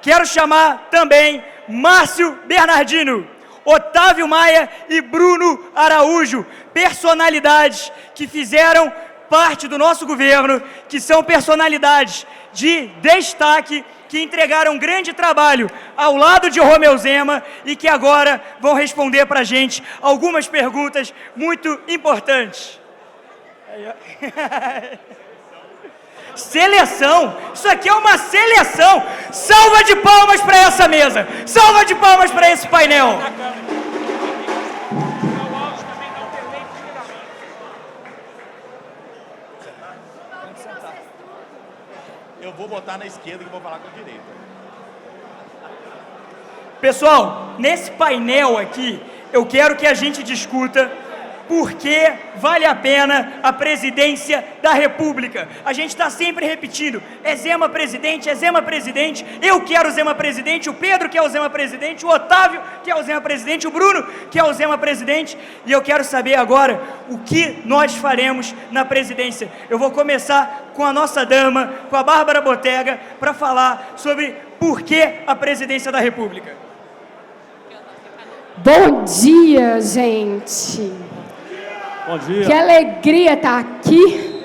Quero chamar também Márcio Bernardino, Otávio Maia e Bruno Araújo, personalidades que fizeram parte do nosso governo, que são personalidades de destaque, que entregaram um grande trabalho ao lado de Romeu Zema e que agora vão responder para a gente algumas perguntas muito importantes. Seleção, isso aqui é uma seleção. Salva de palmas para essa mesa, salva de palmas para esse painel. Eu vou botar na esquerda e vou falar com a direita. Pessoal, nesse painel aqui, eu quero que a gente discuta por que vale a pena a presidência da República. A gente está sempre repetindo, é Zema presidente, eu quero o Zema presidente, o Pedro quer o Zema presidente, o Otávio quer o Zema presidente, o Bruno quer o Zema presidente, e eu quero saber agora o que nós faremos na presidência. Eu vou começar com a nossa dama, com a Bárbara Botega, para falar sobre por que a presidência da República. Bom dia, gente. Bom dia. Que alegria estar aqui.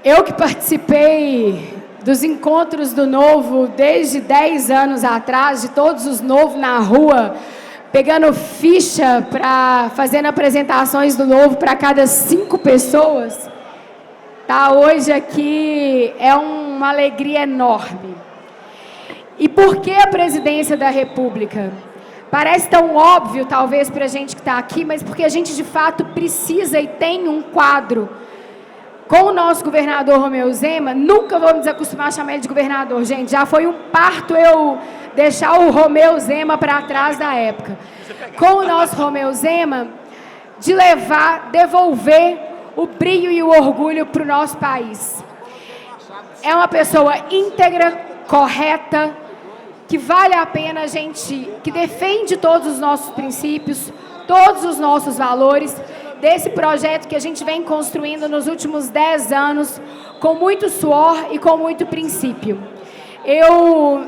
Eu que participei dos encontros do Novo desde 10 anos atrás, de todos os Novos na rua, pegando ficha fazendo apresentações do Novo para cada 5 pessoas. Tá, hoje aqui é uma alegria enorme. E por que a presidência da República? Parece tão óbvio, talvez, para a gente que está aqui, mas porque a gente, de fato, precisa e tem um quadro com o nosso governador Romeu Zema. Nunca vou me desacostumar a chamar ele de governador, gente. Já foi um parto eu deixar o Romeu Zema para trás da época. Com o nosso Romeu Zema, de devolver o brilho e o orgulho para o nosso país. É uma pessoa íntegra, correta, que vale a pena a gente, que defende todos os nossos princípios, todos os nossos valores, desse projeto que a gente vem construindo nos últimos 10 anos, com muito suor e com muito princípio.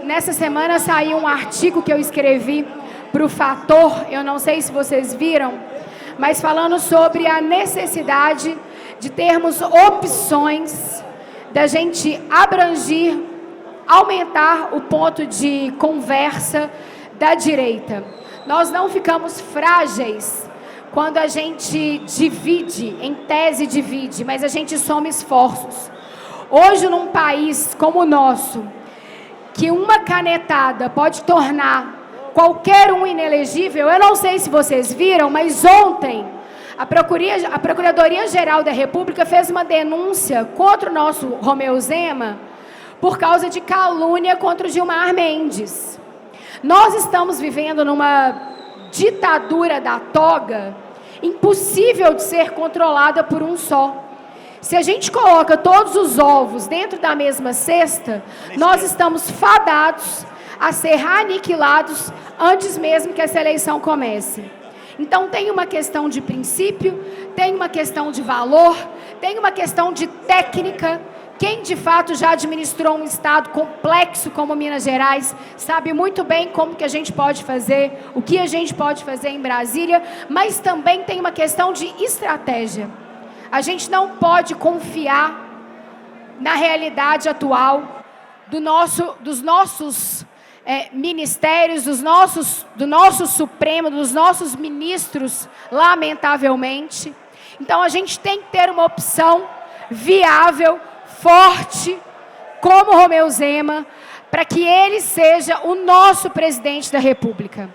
Nessa semana, saiu um artigo que eu escrevi para o Fator, eu não sei se vocês viram, mas falando sobre a necessidade de termos opções, da gente aumentar o ponto de conversa da direita. Nós não ficamos frágeis quando a gente divide, em tese divide, mas a gente soma esforços. Hoje, num país como o nosso, que uma canetada pode tornar qualquer um inelegível, eu não sei se vocês viram, mas ontem a Procuradoria-Geral da República fez uma denúncia contra o nosso Romeu Zema por causa de calúnia contra o Gilmar Mendes. Nós estamos vivendo numa ditadura da toga impossível de ser controlada por um só. Se a gente coloca todos os ovos dentro da mesma cesta, nós estamos fadados a ser aniquilados antes mesmo que essa eleição comece. Então tem uma questão de princípio, tem uma questão de valor, tem uma questão de técnica. Quem de fato já administrou um estado complexo como Minas Gerais sabe muito bem como que a gente pode fazer, o que a gente pode fazer em Brasília, mas também tem uma questão de estratégia. A gente não pode confiar na realidade atual dos nossos ministérios, do nosso Supremo, dos nossos ministros, lamentavelmente. Então a gente tem que ter uma opção viável, forte, como Romeu Zema, para que ele seja o nosso presidente da República.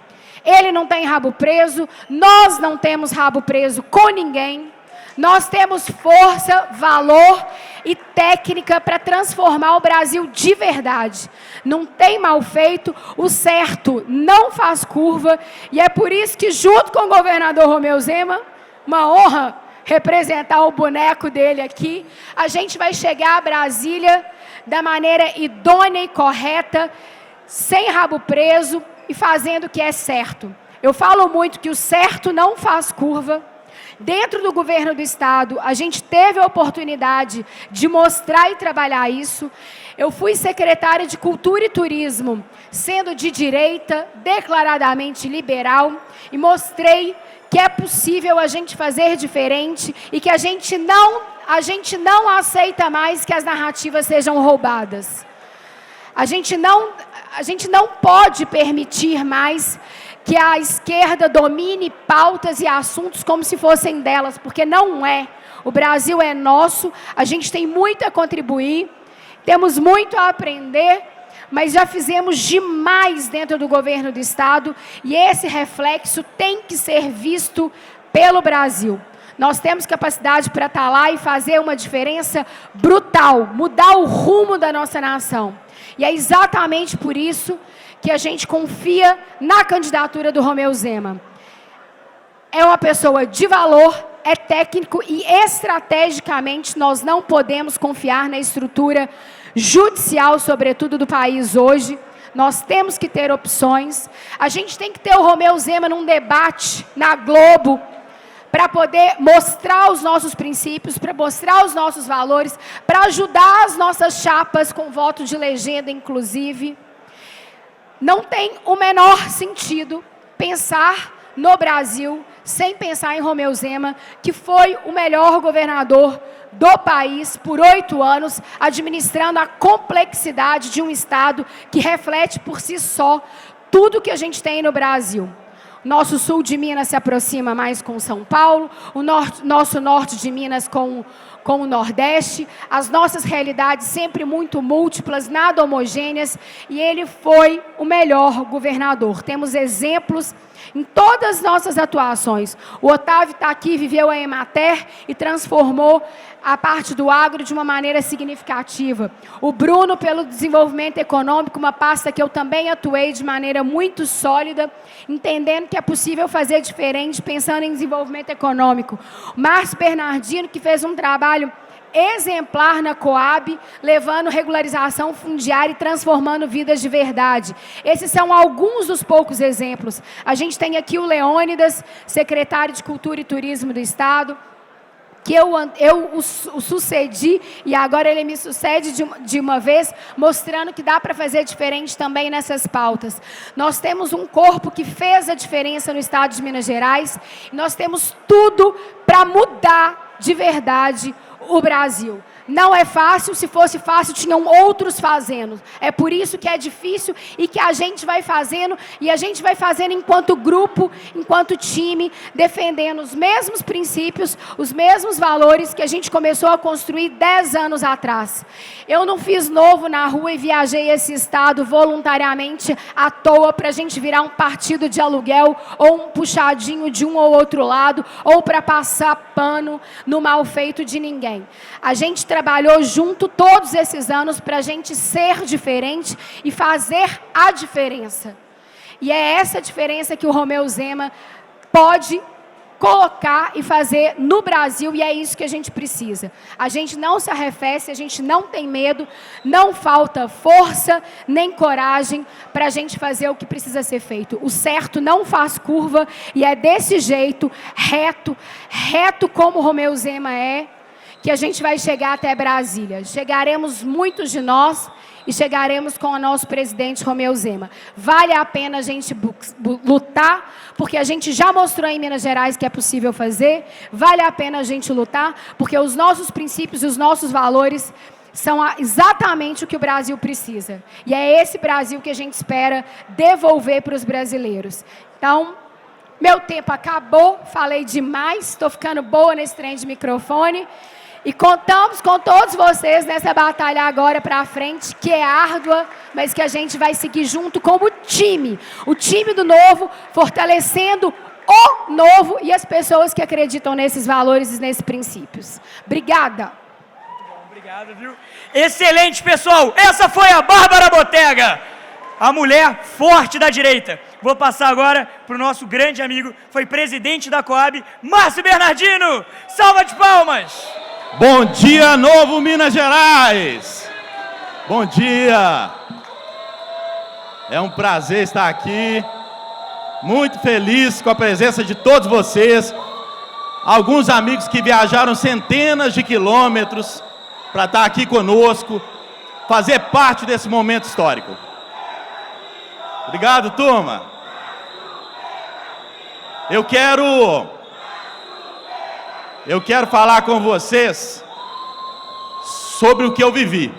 Ele não tem rabo preso, nós não temos rabo preso com ninguém, nós temos força, valor e técnica para transformar o Brasil de verdade. Não tem mal feito, o certo não faz curva, e é por isso que, junto com o governador Romeu Zema, uma honra representar o boneco dele aqui, a gente vai chegar a Brasília da maneira idônea e correta, sem rabo preso e fazendo o que é certo. Eu falo muito que o certo não faz curva Dentro do governo do Estado, a gente teve a oportunidade de mostrar e trabalhar isso. Eu fui secretária de Cultura e Turismo, sendo de direita, declaradamente liberal, e mostrei que é possível a gente fazer diferente e que a gente não aceita mais que as narrativas sejam roubadas. A gente não pode permitir mais que a esquerda domine pautas e assuntos como se fossem delas, porque não é. O Brasil é nosso, a gente tem muito a contribuir, temos muito a aprender, mas já fizemos demais dentro do governo do Estado e esse reflexo tem que ser visto pelo Brasil. Nós temos capacidade para estar lá e fazer uma diferença brutal, mudar o rumo da nossa nação. E é exatamente por isso que a gente confia na candidatura do Romeu Zema. É uma pessoa de valor, é técnico e estrategicamente nós não podemos confiar na estrutura judicial, sobretudo do país hoje. Nós temos que ter opções. A gente tem que ter o Romeu Zema num debate na Globo para poder mostrar os nossos princípios, para mostrar os nossos valores, para ajudar as nossas chapas com voto de legenda, inclusive. Não tem o menor sentido pensar no Brasil sem pensar em Romeu Zema, que foi o melhor governador do país por 8 anos, administrando a complexidade de um Estado que reflete por si só tudo que a gente tem no Brasil. Nosso sul de Minas se aproxima mais com São Paulo, nosso norte de Minas com o Nordeste, as nossas realidades sempre muito múltiplas, nada homogêneas, e ele foi o melhor governador. Temos exemplos em todas as nossas atuações. O Otávio está aqui, viveu a Emater e transformou a parte do agro de uma maneira significativa. O Bruno, pelo desenvolvimento econômico, uma pasta que eu também atuei de maneira muito sólida, entendendo que é possível fazer diferente, pensando em desenvolvimento econômico. O Márcio Bernardino, que fez um trabalho exemplar na Coab, levando regularização fundiária e transformando vidas de verdade. Esses são alguns dos poucos exemplos. A gente tem aqui o Leônidas, secretário de Cultura e Turismo do Estado, que eu o sucedi e agora ele me sucede de uma vez, mostrando que dá para fazer diferente também nessas pautas. Nós temos um corpo que fez a diferença no estado de Minas Gerais, e nós temos tudo para mudar de verdade o Brasil. Não é fácil, se fosse fácil, tinham outros fazendo. É por isso que é difícil e que a gente vai fazendo, e a gente vai fazendo enquanto grupo, enquanto time, defendendo os mesmos princípios, os mesmos valores que a gente começou a construir 10 anos atrás. Eu não fiz novo na rua e viajei esse estado voluntariamente à toa para a gente virar um partido de aluguel ou um puxadinho de um ou outro lado, ou para passar pano no mal feito de ninguém. A gente trabalhou junto todos esses anos para a gente ser diferente e fazer a diferença. E é essa diferença que o Romeu Zema pode colocar e fazer no Brasil, e é isso que a gente precisa. A gente não se arrefece, a gente não tem medo, não falta força nem coragem para a gente fazer o que precisa ser feito. O certo não faz curva, e é desse jeito, reto como o Romeu Zema é, que a gente vai chegar até Brasília. Chegaremos muitos de nós e chegaremos com o nosso presidente Romeu Zema. Vale a pena a gente lutar, porque a gente já mostrou em Minas Gerais que é possível fazer. Vale a pena a gente lutar, porque os nossos princípios e os nossos valores são exatamente o que o Brasil precisa. E é esse Brasil que a gente espera devolver para os brasileiros. Então, meu tempo acabou, falei demais, estou ficando boa nesse trem de microfone. E contamos com todos vocês nessa batalha agora para frente, que é árdua, mas que a gente vai seguir junto como time. O time do novo, fortalecendo o novo e as pessoas que acreditam nesses valores e nesses princípios. Obrigada. Muito bom, obrigado, viu? Excelente, pessoal. Essa foi a Bárbara Botega, a mulher forte da direita. Vou passar agora para o nosso grande amigo, foi presidente da Coab, Márcio Bernardino. Salva de palmas. Bom dia, novo Minas Gerais! Bom dia! É um prazer estar aqui, muito feliz com a presença de todos vocês. alguns amigos que viajaram centenas de quilômetros para estar aqui conosco, fazer parte desse momento histórico. Obrigado, turma. Eu quero falar com vocês sobre o que eu vivi.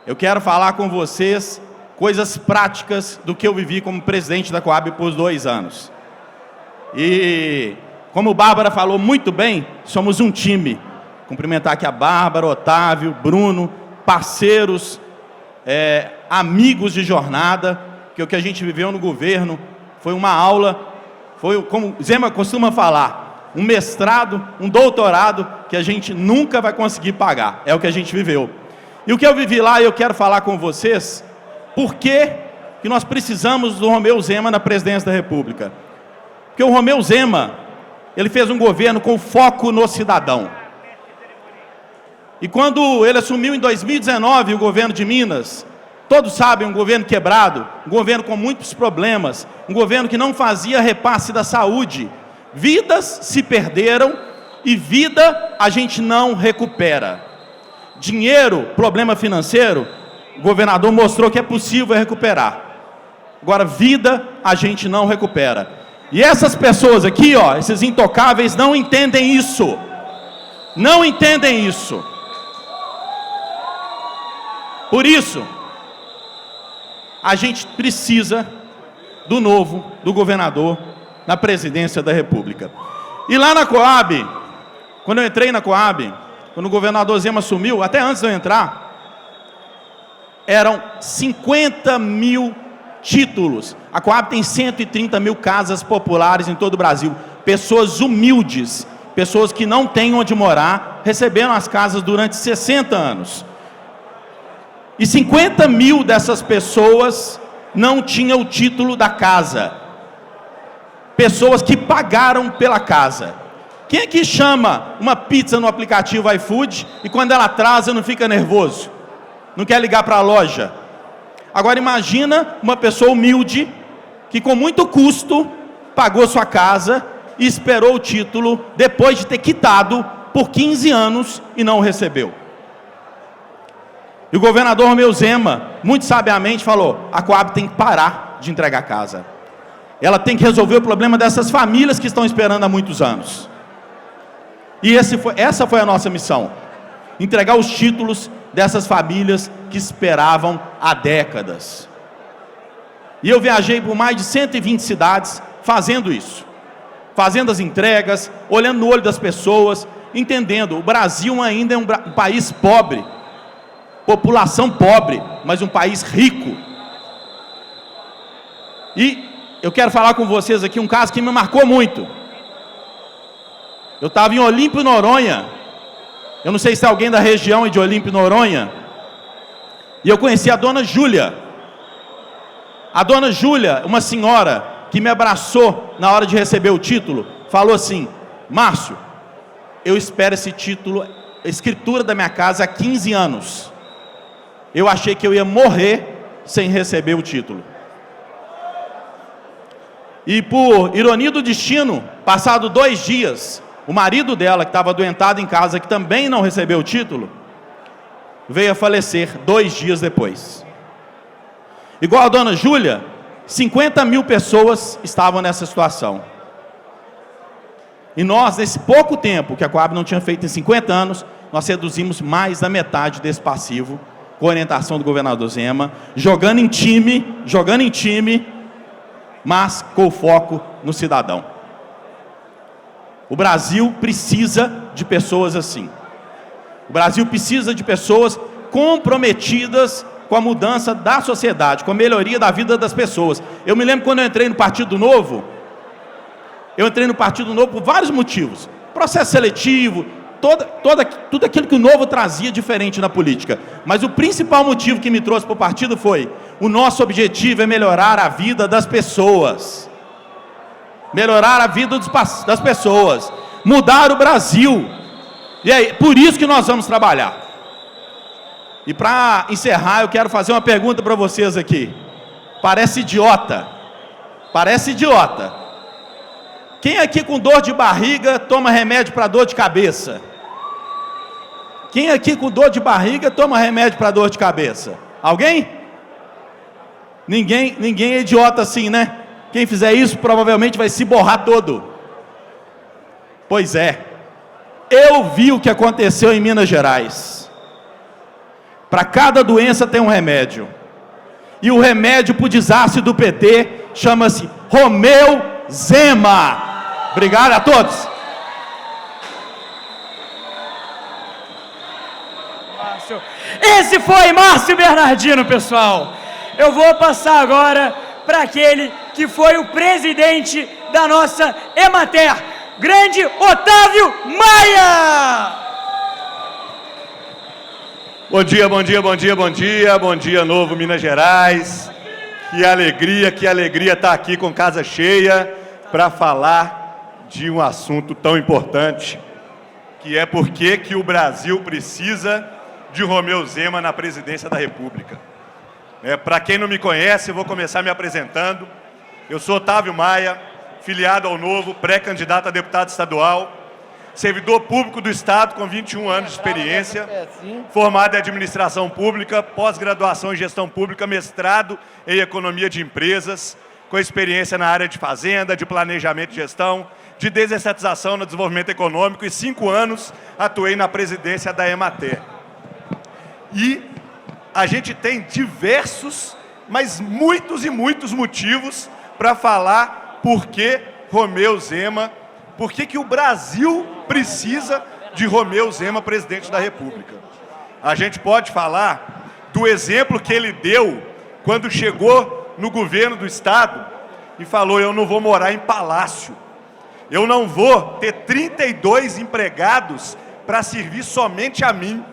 Eu quero falar com vocês coisas práticas do que eu vivi como presidente da Coab por 2 anos. E, como Bárbara falou muito bem, somos um time. Cumprimentar aqui a Bárbara, Otávio, Bruno, parceiros, amigos de jornada, que o que a gente viveu no governo foi uma aula, foi, como Zema costuma falar, um mestrado, um doutorado que a gente nunca vai conseguir pagar. É o que a gente viveu. E o que eu vivi lá, eu quero falar com vocês, por que nós precisamos do Romeu Zema na presidência da República. Porque o Romeu Zema, ele fez um governo com foco no cidadão. E quando ele assumiu em 2019 o governo de Minas, todos sabem, um governo quebrado, um governo com muitos problemas, um governo que não fazia repasse da saúde. Vidas se perderam e vida a gente não recupera. Dinheiro, problema financeiro, o governador mostrou que é possível recuperar. Agora, vida a gente não recupera. E essas pessoas aqui, ó, esses intocáveis, não entendem isso. Não entendem isso. Por isso, a gente precisa do novo, do governador, na presidência da República. E lá na Coab, quando eu entrei na Coab, quando o governador Zema assumiu, até antes de eu entrar, eram 50 mil títulos. A Coab tem 130 mil casas populares em todo o Brasil. Pessoas humildes, pessoas que não têm onde morar, receberam as casas durante 60 anos. E 50 mil dessas pessoas não tinham o título da casa. Pessoas que pagaram pela casa. Quem é que chama uma pizza no aplicativo iFood e quando ela atrasa não fica nervoso? Não quer ligar para a loja? Agora imagina uma pessoa humilde que com muito custo pagou sua casa e esperou o título depois de ter quitado por 15 anos e não o recebeu. E o governador Romeu Zema, muito sabiamente, falou: a Coab tem que parar de entregar casa. Ela tem que resolver o problema dessas famílias que estão esperando há muitos anos. E essa foi a nossa missão. Entregar os títulos dessas famílias que esperavam há décadas. E eu viajei por mais de 120 cidades fazendo isso. Fazendo as entregas, olhando no olho das pessoas, entendendo, o Brasil ainda é um país pobre. População pobre, mas um país rico. E eu quero falar com vocês aqui um caso que me marcou muito. Eu estava em Olímpio, Noronha. Eu não sei se é alguém da região de Olímpio, Noronha. E eu conheci a dona Júlia. A dona Júlia, uma senhora que me abraçou na hora de receber o título, falou assim: Márcio, eu espero esse título, a escritura da minha casa há 15 anos. Eu achei que eu ia morrer sem receber o título. E por ironia do destino, passado 2 dias, o marido dela, que estava adoentado em casa, que também não recebeu o título, veio a falecer 2 dias depois. Igual a dona Júlia, 50 mil pessoas estavam nessa situação. E nós, nesse pouco tempo que a Coab não tinha feito em 50 anos, nós reduzimos mais da metade desse passivo, com a orientação do governador Zema, jogando em time, mas com foco no cidadão. O Brasil precisa de pessoas assim. O Brasil precisa de pessoas comprometidas com a mudança da sociedade, com a melhoria da vida das pessoas. Eu me lembro quando eu entrei no Partido Novo, por vários motivos. Processo seletivo, tudo aquilo que o Novo trazia diferente na política. Mas o principal motivo que me trouxe para o partido foi: o nosso objetivo é melhorar a vida das pessoas. Melhorar a vida das pessoas. Mudar o Brasil. E é por isso que nós vamos trabalhar. E para encerrar, eu quero fazer uma pergunta para vocês aqui. Parece idiota. Quem aqui com dor de barriga toma remédio para dor de cabeça? Quem aqui com dor de barriga toma remédio para dor de cabeça? Alguém? Ninguém é idiota assim, né? Quem fizer isso provavelmente vai se borrar todo. Pois é. Eu vi o que aconteceu em Minas Gerais. Para cada doença tem um remédio. E o remédio para o desastre do PT chama-se Romeu Zema. Obrigado a todos. Esse foi Márcio Bernardino, pessoal. Eu vou passar agora para aquele que foi o presidente da nossa Emater, grande Otávio Maia. Bom dia, bom dia, bom dia, bom dia, bom dia, novo Minas Gerais. Que alegria estar aqui com casa cheia para falar de um assunto tão importante, que é por que o Brasil precisa de Romeu Zema na presidência da República. Para quem não me conhece, eu vou começar me apresentando. Eu sou Otávio Maia, filiado ao Novo, pré-candidato a deputado estadual, servidor público do Estado com 21 anos de experiência, formado em administração pública, pós-graduação em gestão pública, mestrado em economia de empresas, com experiência na área de fazenda, de planejamento e gestão, de desestatização no desenvolvimento econômico, e 5 anos atuei na presidência da Emater. E a gente tem diversos, mas muitos e muitos motivos para falar por que Romeu Zema, por que o Brasil precisa de Romeu Zema, presidente da República. A gente pode falar do exemplo que ele deu quando chegou no governo do Estado e falou: eu não vou morar em palácio, eu não vou ter 32 empregados para servir somente a mim.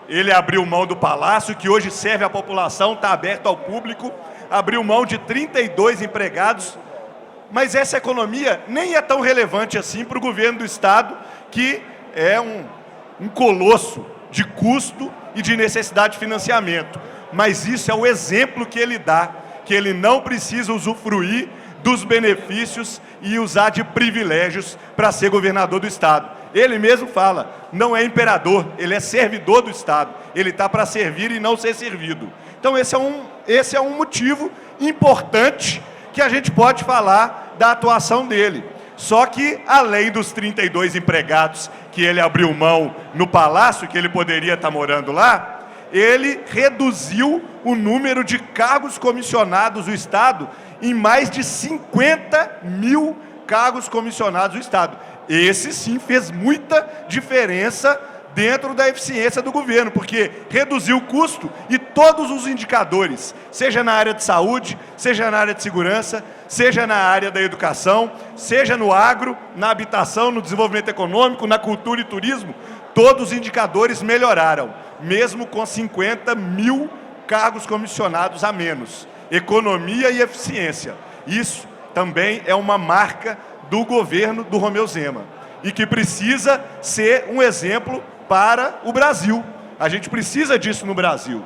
Ele abriu mão do palácio, que hoje serve à população, está aberto ao público, abriu mão de 32 empregados, mas essa economia nem é tão relevante assim para o governo do Estado, que é um colosso de custo e de necessidade de financiamento. Mas isso é o exemplo que ele dá, que ele não precisa usufruir dos benefícios e usar de privilégios para ser governador do Estado. Ele mesmo fala, não é imperador, ele é servidor do Estado. Ele está para servir e não ser servido. Então esse é um motivo importante que a gente pode falar da atuação dele. Só que, além dos 32 empregados que ele abriu mão no palácio, que ele poderia estar morando lá, ele reduziu o número de cargos comissionados do Estado em mais de 50 mil cargos comissionados do Estado. Esse sim fez muita diferença dentro da eficiência do governo, porque reduziu o custo e todos os indicadores, seja na área de saúde, seja na área de segurança, seja na área da educação, seja no agro, na habitação, no desenvolvimento econômico, na cultura e turismo, todos os indicadores melhoraram, mesmo com 50 mil cargos comissionados a menos. Economia e eficiência. Isso também é uma marca do governo do Romeu Zema e que precisa ser um exemplo para o Brasil. A gente precisa disso no Brasil.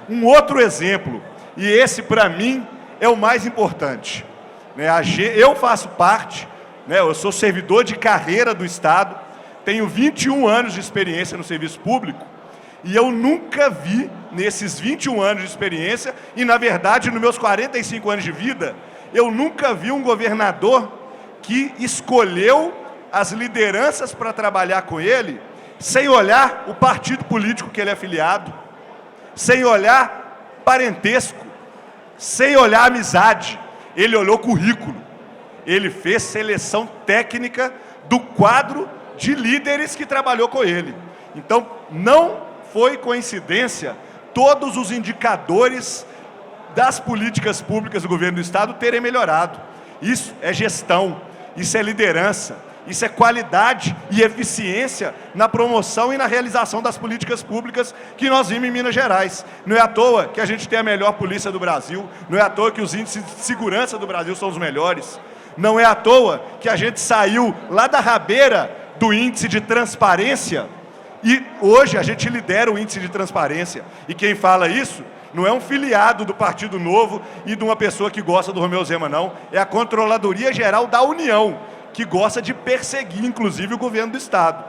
Um outro exemplo, e esse para mim é o mais importante, né? Eu faço parte, né? Eu sou servidor de carreira do Estado, tenho 21 anos de experiência no serviço público e eu nunca vi, nesses 21 anos de experiência, e na verdade nos meus 45 anos de vida, eu nunca vi um governador que escolheu as lideranças para trabalhar com ele sem olhar o partido político que ele é afiliado, sem olhar parentesco, sem olhar amizade. Ele olhou currículo, ele fez seleção técnica do quadro de líderes que trabalhou com ele. Então, não foi coincidência todos os indicadores das políticas públicas do governo do Estado terem melhorado. Isso é gestão, isso é liderança, isso é qualidade e eficiência na promoção e na realização das políticas públicas que nós vimos em Minas Gerais. Não é à toa que a gente tem a melhor polícia do Brasil, não é à toa que os índices de segurança do Brasil são os melhores, não é à toa que a gente saiu lá da rabeira do índice de transparência e hoje a gente lidera o índice de transparência. E quem fala isso não é um filiado do Partido Novo e de uma pessoa que gosta do Romeu Zema, não. É a Controladoria Geral da União, que gosta de perseguir, inclusive, o governo do Estado.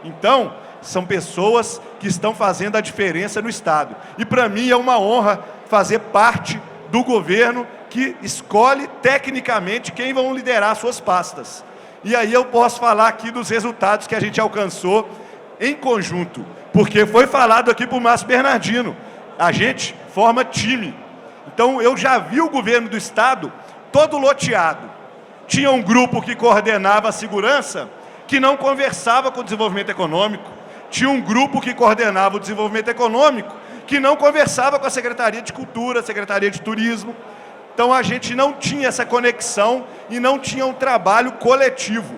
Então, são pessoas que estão fazendo a diferença no Estado. E para mim é uma honra fazer parte do governo que escolhe tecnicamente quem vão liderar suas pastas. E aí eu posso falar aqui dos resultados que a gente alcançou em conjunto, porque foi falado aqui por Márcio Bernardino, a gente forma time. Então eu já vi o governo do Estado todo loteado. Tinha um grupo que coordenava a segurança, que não conversava com o desenvolvimento econômico. Tinha um grupo que coordenava o desenvolvimento econômico, que não conversava com a Secretaria de Cultura, a Secretaria de Turismo. Então a gente não tinha essa conexão e não tinha um trabalho coletivo.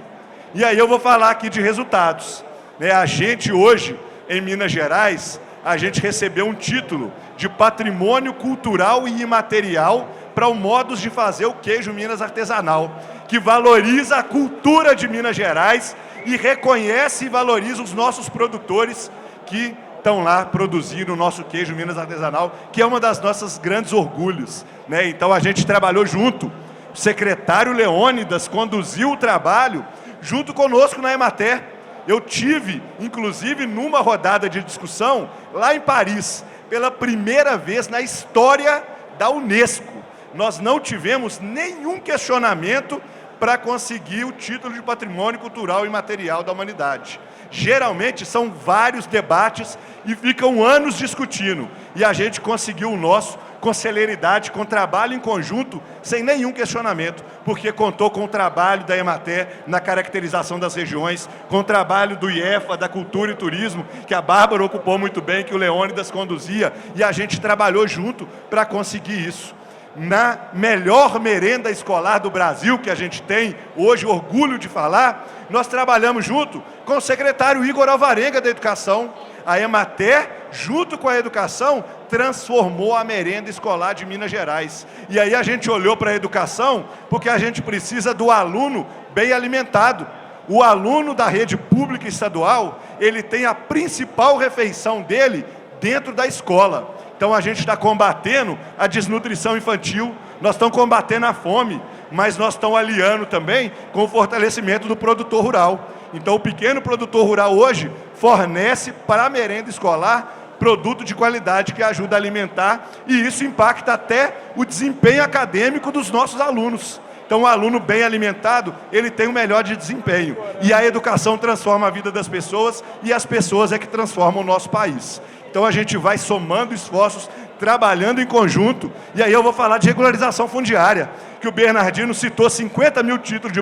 E aí eu vou falar aqui de resultados. A gente hoje, em Minas Gerais, a gente recebeu um título de patrimônio cultural e imaterial para o modus de fazer o queijo Minas artesanal, que valoriza a cultura de Minas Gerais e reconhece e valoriza os nossos produtores que estão lá produzindo o nosso queijo Minas artesanal, que é uma das nossas grandes orgulhos. Então a gente trabalhou junto, o secretário Leônidas conduziu o trabalho junto conosco na Emater. Eu tive, inclusive, numa rodada de discussão, lá em Paris, pela primeira vez na história da Unesco. Nós não tivemos nenhum questionamento para conseguir o título de Patrimônio Cultural e Imaterial da Humanidade. Geralmente são vários debates e ficam anos discutindo. E a gente conseguiu o nosso com celeridade, com trabalho em conjunto, sem nenhum questionamento, porque contou com o trabalho da Emater na caracterização das regiões, com o trabalho do IEFA, da Cultura e Turismo, que a Bárbara ocupou muito bem, que o Leônidas conduzia, e a gente trabalhou junto para conseguir isso. Na melhor merenda escolar do Brasil, que a gente tem hoje orgulho de falar, nós trabalhamos junto com o secretário Igor Alvarenga da Educação. A Emater, junto com a educação, transformou a merenda escolar de Minas Gerais. E aí a gente olhou para a educação, porque a gente precisa do aluno bem alimentado. O aluno da rede pública estadual, ele tem a principal refeição dele dentro da escola. Então a gente está combatendo a desnutrição infantil, nós estamos combatendo a fome, mas nós estamos aliando também com o fortalecimento do produtor rural. Então o pequeno produtor rural hoje fornece para a merenda escolar produto de qualidade que ajuda a alimentar, e isso impacta até o desempenho acadêmico dos nossos alunos. Então o aluno bem alimentado, ele tem o melhor de desempenho. E a educação transforma a vida das pessoas, e as pessoas é que transformam o nosso país. Então a gente vai somando esforços, trabalhando em conjunto, e aí eu vou falar de regularização fundiária, que o Bernardino citou 50 mil títulos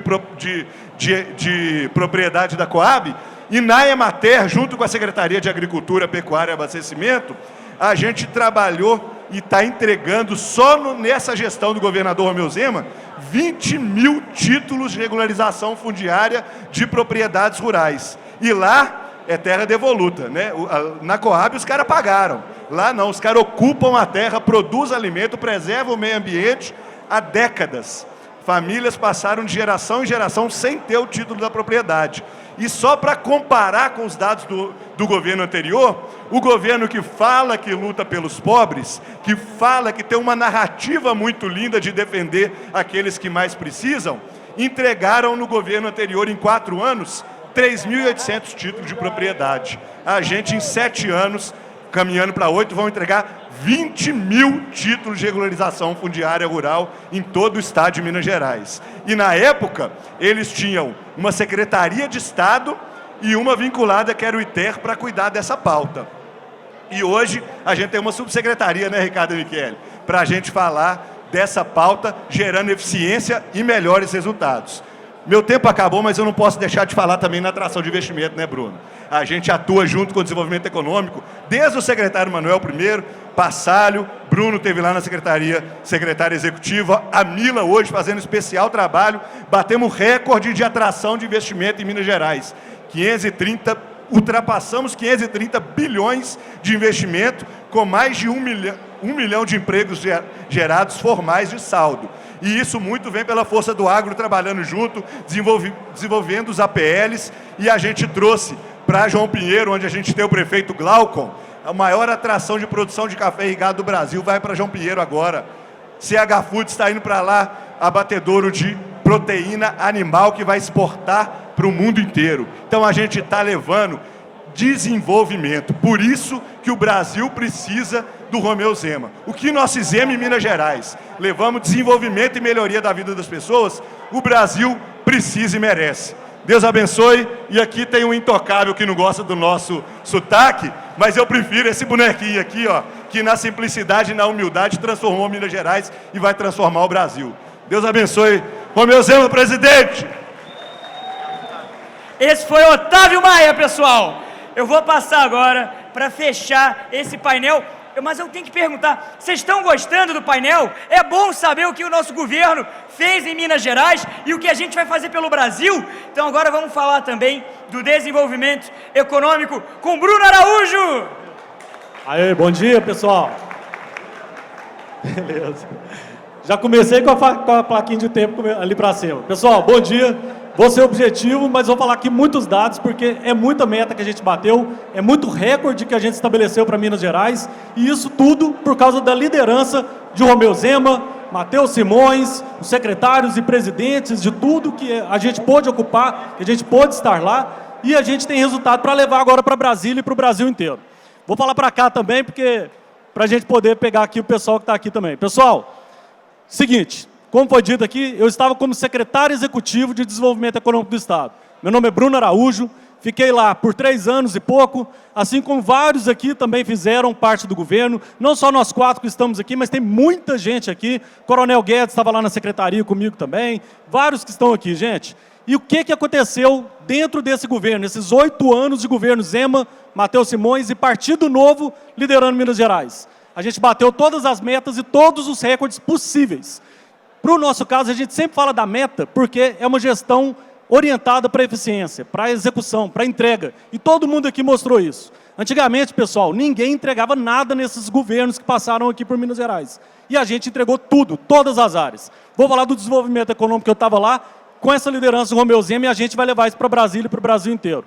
de propriedade da Coab, e na Emater, junto com a Secretaria de Agricultura, Pecuária e Abastecimento, a gente trabalhou e está entregando, só nessa gestão do governador Romeu Zema, 20 mil títulos de regularização fundiária de propriedades rurais. E lá é terra devoluta, Na Coab os caras pagaram. Lá não, os caras ocupam a terra, produzem alimento, preservam o meio ambiente há décadas. Famílias passaram de geração em geração sem ter o título da propriedade. E só para comparar com os dados do governo anterior, o governo que fala que luta pelos pobres, que fala que tem uma narrativa muito linda de defender aqueles que mais precisam, entregaram no governo anterior, em 4 anos, 3.800 títulos de propriedade. A gente, em 7 anos, caminhando para 8, vão entregar 20 mil títulos de regularização fundiária rural em todo o estado de Minas Gerais. E na época, eles tinham uma Secretaria de Estado e uma vinculada, que era o ITER, para cuidar dessa pauta. E hoje, a gente tem uma subsecretaria, Ricardo Michele, para a gente falar dessa pauta, gerando eficiência e melhores resultados. Meu tempo acabou, mas eu não posso deixar de falar também na atração de investimento, Bruno? A gente atua junto com o desenvolvimento econômico, desde o secretário Manuel I, Passalho, Bruno teve lá na secretária executiva, a Mila hoje fazendo especial trabalho, batemos recorde de atração de investimento em Minas Gerais. Ultrapassamos 530 bilhões de investimento, com mais de 1 milhão de empregos gerados formais de saldo. E isso muito vem pela força do agro trabalhando junto, desenvolvendo os APLs, e a gente trouxe para João Pinheiro, onde a gente tem o prefeito Glaucon, a maior atração de produção de café irrigado do Brasil vai para João Pinheiro agora. CH Foods está indo para lá, abatedouro de proteína animal que vai exportar para o mundo inteiro. Então a gente está levando desenvolvimento. Por isso que o Brasil precisa do Romeu Zema. O que nós fizemos em Minas Gerais? Levamos desenvolvimento e melhoria da vida das pessoas. O Brasil precisa e merece. Deus abençoe. E aqui tem um intocável que não gosta do nosso sotaque, mas eu prefiro esse bonequinho aqui, ó, que na simplicidade e na humildade transformou Minas Gerais e vai transformar o Brasil. Deus abençoe. Romeu Zema, presidente! Esse foi Otávio Maia, pessoal. Eu vou passar agora para fechar esse painel, mas eu tenho que perguntar, vocês estão gostando do painel? É bom saber o que o nosso governo fez em Minas Gerais e o que a gente vai fazer pelo Brasil? Então agora vamos falar também do desenvolvimento econômico com Bruno Araújo. Aê, bom dia, pessoal. Beleza. Já comecei com a plaquinha de tempo ali para cima. Pessoal, bom dia. Vou ser objetivo, mas vou falar aqui muitos dados, porque é muita meta que a gente bateu, é muito recorde que a gente estabeleceu para Minas Gerais, e isso tudo por causa da liderança de Romeu Zema, Matheus Simões, os secretários e presidentes, de tudo que a gente pôde ocupar, que a gente pôde estar lá, e a gente tem resultado para levar agora para Brasília e para o Brasil inteiro. Vou falar para cá também, porque para a gente poder pegar aqui o pessoal que está aqui também. Pessoal, seguinte, como foi dito aqui, eu estava como secretário executivo de Desenvolvimento Econômico do Estado. Meu nome é Bruno Araújo, fiquei lá por 3 anos e pouco, assim como vários aqui também fizeram parte do governo, não só nós 4 que estamos aqui, mas tem muita gente aqui, Coronel Guedes estava lá na secretaria comigo também, vários que estão aqui, gente. E o que aconteceu dentro desse governo, esses 8 anos de governo Zema, Matheus Simões e Partido Novo liderando Minas Gerais? A gente bateu todas as metas e todos os recordes possíveis. Para o nosso caso, a gente sempre fala da meta, porque é uma gestão orientada para a eficiência, para a execução, para a entrega. E todo mundo aqui mostrou isso. Antigamente, pessoal, ninguém entregava nada nesses governos que passaram aqui por Minas Gerais. E a gente entregou tudo, todas as áreas. Vou falar do desenvolvimento econômico que eu estava lá, com essa liderança do Romeu Zema, e a gente vai levar isso para Brasília e para o Brasil inteiro.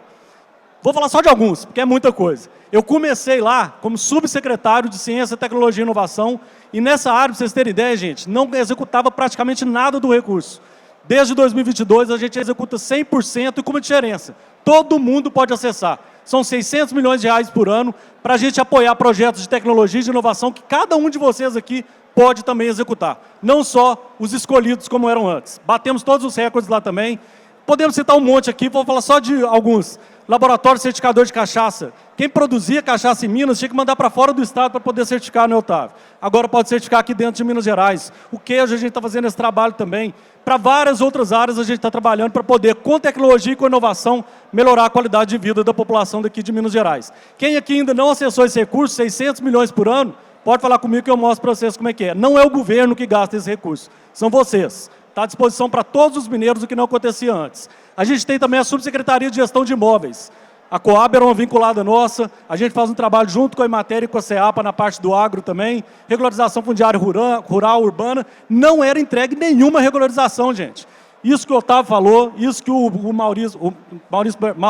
Vou falar só de alguns, porque é muita coisa. Eu comecei lá como subsecretário de Ciência, Tecnologia e Inovação, e nessa área, para vocês terem ideia, gente, não executava praticamente nada do recurso. Desde 2022, a gente executa 100% e com uma diferença. Todo mundo pode acessar. São 600 milhões de reais por ano para a gente apoiar projetos de tecnologia e de inovação que cada um de vocês aqui pode também executar. Não só os escolhidos como eram antes. Batemos todos os recordes lá também. Podemos citar um monte aqui, vou falar só de alguns. Laboratório certificador de cachaça. Quem produzia cachaça em Minas tinha que mandar para fora do estado para poder certificar, né, Otávio? Agora pode certificar aqui dentro de Minas Gerais. O queijo, a gente está fazendo esse trabalho também. Para várias outras áreas a gente está trabalhando para poder, com tecnologia e com inovação, melhorar a qualidade de vida da população daqui de Minas Gerais. Quem aqui ainda não acessou esse recurso, 600 milhões por ano, pode falar comigo que eu mostro para vocês como é que é. Não é o governo que gasta esse recurso, são vocês. Está à disposição para todos os mineiros, o que não acontecia antes. A gente tem também a Subsecretaria de Gestão de Imóveis. A Coab era uma vinculada nossa, a gente faz um trabalho junto com a Emater e com a CEAPA na parte do agro também, regularização fundiária rural, urbana, não era entregue nenhuma regularização, gente. Isso que o Otávio falou, isso que o Maurício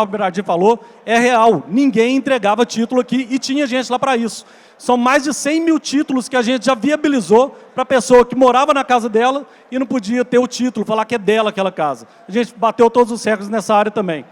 Berardi falou, é real. Ninguém entregava título aqui e tinha gente lá para isso. São mais de 100 mil títulos que a gente já viabilizou para a pessoa que morava na casa dela e não podia ter o título, falar que é dela aquela casa. A gente bateu todos os recordes nessa área também.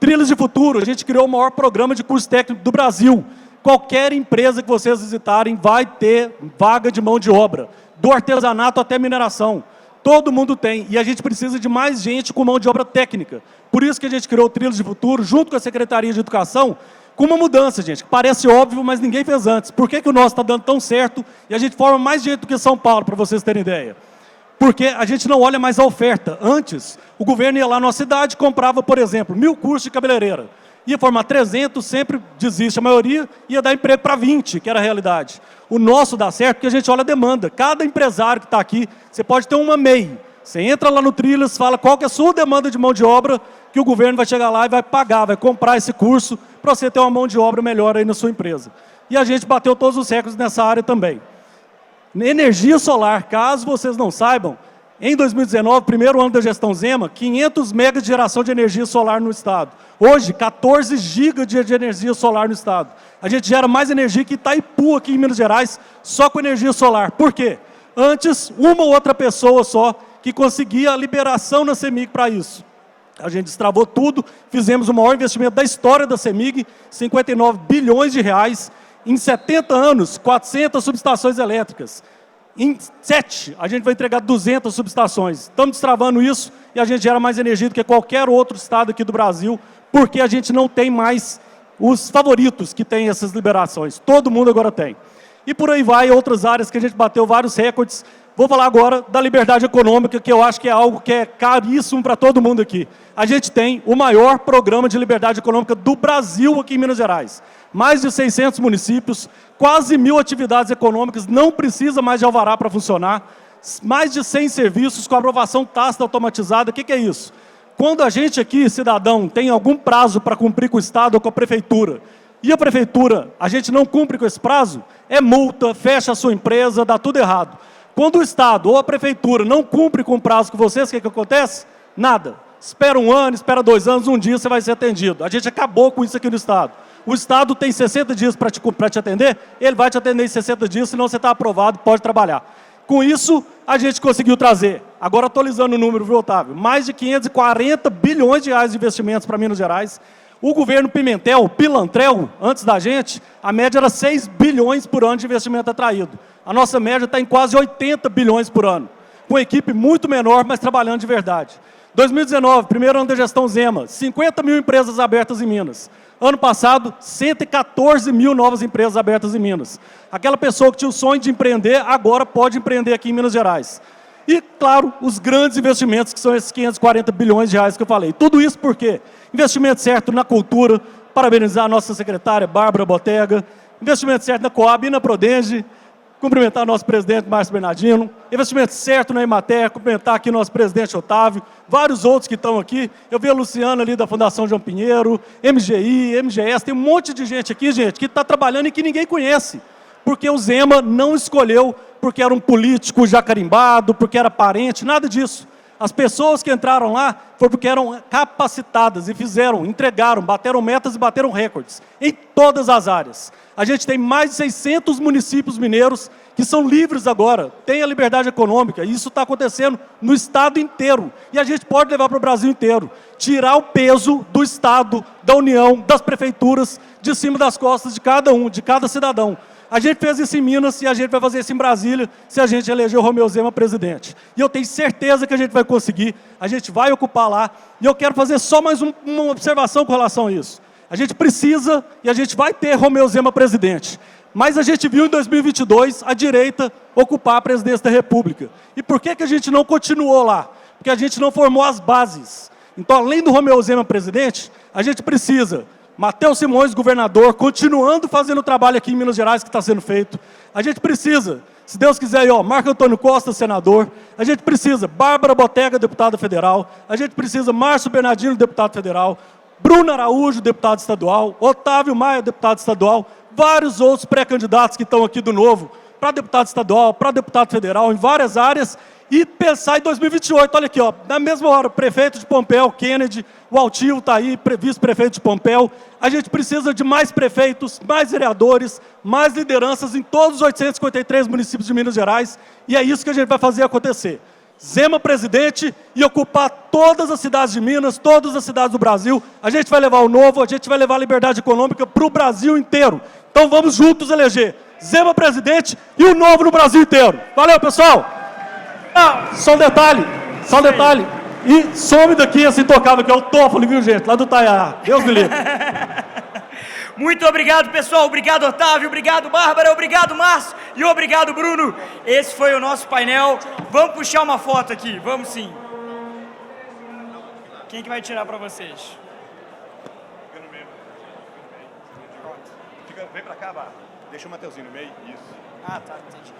Trilhas de Futuro, a gente criou o maior programa de curso técnico do Brasil. Qualquer empresa que vocês visitarem vai ter vaga de mão de obra, do artesanato até mineração. Todo mundo tem, e a gente precisa de mais gente com mão de obra técnica. Por isso que a gente criou o Trilhas de Futuro, junto com a Secretaria de Educação, com uma mudança, gente, que parece óbvio, mas ninguém fez antes. Por que o nosso está dando tão certo e a gente forma mais gente do que São Paulo, para vocês terem ideia? Porque a gente não olha mais a oferta. Antes, o governo ia lá na cidade e comprava, por exemplo, 1000 cursos de cabeleireira. Ia formar 300, sempre desiste a maioria, ia dar emprego para 20, que era a realidade. O nosso dá certo porque a gente olha a demanda. Cada empresário que está aqui, você pode ter uma MEI. Você entra lá no Trilhas, fala qual que é a sua demanda de mão de obra, que o governo vai chegar lá e vai pagar, vai comprar esse curso para você ter uma mão de obra melhor aí na sua empresa. E a gente bateu todos os recordes nessa área também. Energia solar, caso vocês não saibam, em 2019, primeiro ano da gestão Zema, 500 megas de geração de energia solar no estado. Hoje, 14 gigas de energia solar no estado. A gente gera mais energia que Itaipu aqui em Minas Gerais, só com energia solar. Por quê? Antes, uma ou outra pessoa só que conseguia a liberação na CEMIG para isso. A gente destravou tudo, fizemos o maior investimento da história da CEMIG, 59 bilhões de reais, em 70 anos, 400 subestações elétricas. Em 7, a gente vai entregar 200 subestações. Estamos destravando isso e a gente gera mais energia do que qualquer outro estado aqui do Brasil, porque a gente não tem mais os favoritos que têm essas liberações. Todo mundo agora tem. E por aí vai, outras áreas que a gente bateu vários recordes. Vou falar agora da liberdade econômica, que eu acho que é algo que é caríssimo para todo mundo aqui. A gente tem o maior programa de liberdade econômica do Brasil aqui em Minas Gerais. Mais de 600 municípios, quase 1.000 atividades econômicas, não precisa mais de alvará para funcionar. Mais de 100 serviços com aprovação tácita automatizada. O que é isso? Quando a gente aqui, cidadão, tem algum prazo para cumprir com o Estado ou com a Prefeitura, e a Prefeitura, a gente não cumpre com esse prazo, é multa, fecha a sua empresa, dá tudo errado. Quando o Estado ou a Prefeitura não cumpre com o prazo com vocês, o que acontece? Nada. Espera 1 ano, espera 2 anos, um dia você vai ser atendido. A gente acabou com isso aqui no Estado. O Estado tem 60 dias para te atender, ele vai te atender em 60 dias, senão você está aprovado, pode trabalhar. Com isso, a gente conseguiu trazer, agora atualizando o número, viu, Otávio? Mais de 540 bilhões de reais de investimentos para Minas Gerais. O governo Pimentel, Pilantrel, antes da gente, a média era 6 bilhões por ano de investimento atraído. A nossa média está em quase 80 bilhões por ano, com equipe muito menor, mas trabalhando de verdade. 2019, primeiro ano da gestão Zema, 50 mil empresas abertas em Minas. Ano passado, 114 mil novas empresas abertas em Minas. Aquela pessoa que tinha o sonho de empreender, agora pode empreender aqui em Minas Gerais. E, claro, os grandes investimentos, que são esses 540 bilhões de reais que eu falei. Tudo isso por quê? Investimento certo na cultura, parabenizar a nossa secretária, Bárbara Botega. Investimento certo na Coab e na Prodenge. Cumprimentar nosso presidente, Márcio Bernardino. Investimento certo na Emater, cumprimentar aqui nosso presidente Otávio. Vários outros que estão aqui. Eu vi a Luciana ali da Fundação João Pinheiro, MGI, MGS. Tem um monte de gente aqui, gente, que está trabalhando e que ninguém conhece. Porque o Zema não escolheu porque era um político já carimbado, porque era parente, nada disso. As pessoas que entraram lá foram porque eram capacitadas e fizeram, entregaram, bateram metas e bateram recordes em todas as áreas. A gente tem mais de 600 municípios mineiros que são livres agora, têm a liberdade econômica, e isso está acontecendo no Estado inteiro. E a gente pode levar para o Brasil inteiro. Tirar o peso do Estado, da União, das prefeituras, de cima das costas de cada um, de cada cidadão. A gente fez isso em Minas e a gente vai fazer isso em Brasília se a gente eleger o Romeu Zema presidente. E eu tenho certeza que a gente vai conseguir, a gente vai ocupar lá. E eu quero fazer só mais uma observação com relação a isso. A gente precisa e a gente vai ter Romeu Zema presidente. Mas a gente viu em 2022 a direita ocupar a presidência da República. E por que a gente não continuou lá? Porque a gente não formou as bases. Então, além do Romeu Zema presidente, a gente precisa... Matheus Simões, governador, continuando fazendo o trabalho aqui em Minas Gerais que está sendo feito. A gente precisa, se Deus quiser, aí, ó, Marco Antônio Costa, senador. A gente precisa, Bárbara Botega, deputada federal. A gente precisa, Márcio Bernardino, deputado federal. Bruno Araújo, deputado estadual. Otávio Maia, deputado estadual. Vários outros pré-candidatos que estão aqui do Novo, para deputado estadual, para deputado federal, em várias áreas. E pensar em 2028, olha aqui, ó, na mesma hora, o prefeito de Pompéu, Kennedy, o Altivo está aí, vice-prefeito de Pompéu. A gente precisa de mais prefeitos, mais vereadores, mais lideranças em todos os 853 municípios de Minas Gerais. E é isso que a gente vai fazer acontecer. Zema presidente e ocupar todas as cidades de Minas, todas as cidades do Brasil. A gente vai levar o Novo, a gente vai levar a liberdade econômica para o Brasil inteiro. Então vamos juntos eleger Zema presidente e o Novo no Brasil inteiro. Valeu, pessoal! Só um detalhe. E some daqui esse intocável que é o Toffoli, viu, gente? Lá do Taiá. Deus me livre. Muito obrigado, pessoal. Obrigado, Otávio. Obrigado, Bárbara. Obrigado, Márcio. E obrigado, Bruno. Esse foi o nosso painel. Vamos puxar uma foto aqui. Vamos sim. Quem que vai tirar para vocês? Fica no meio. Vem pra cá, Bárbara. Deixa o Mateuzinho no meio. Isso. Ah, tá. Entendi.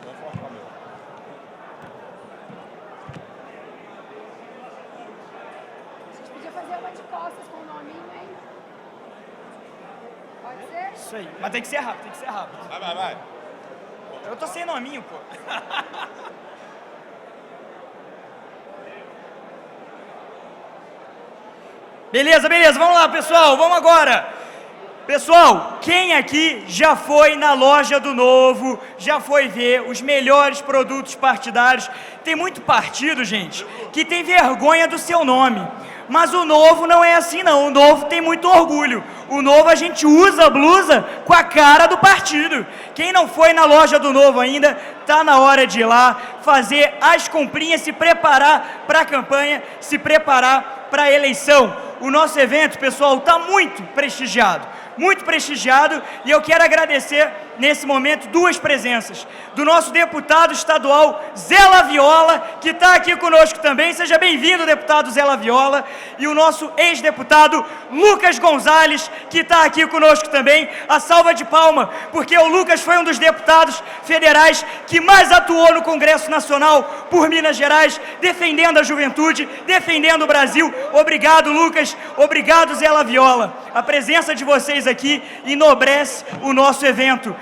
Podia fazer uma de costas com o nominho, hein? Pode ser? Isso aí. Mas tem que ser rápido, tem que ser rápido. Vai. Eu tô sem nominho, pô. Beleza. Vamos lá, pessoal. Vamos agora. Pessoal, quem aqui já foi na loja do Novo, já foi ver os melhores produtos partidários? Tem muito partido, gente, que tem vergonha do seu nome. Mas o Novo não é assim não, o Novo tem muito orgulho. O Novo a gente usa a blusa com a cara do partido. Quem não foi na loja do Novo ainda, tá na hora de ir lá, fazer as comprinhas, se preparar para a campanha, se preparar para a eleição. O nosso evento, pessoal, está muito prestigiado, e eu quero agradecer nesse momento duas presenças, do nosso deputado estadual Zé Laviola, que está aqui conosco também, seja bem-vindo, deputado Zé Laviola, e o nosso ex-deputado Lucas Gonzalez, que está aqui conosco também. A salva de palma, porque o Lucas foi um dos deputados federais que mais atuou no Congresso Nacional por Minas Gerais, defendendo a juventude, defendendo o Brasil. Obrigado, Lucas, obrigado, Zé Laviola. A presença de vocês aqui enobrece o nosso evento.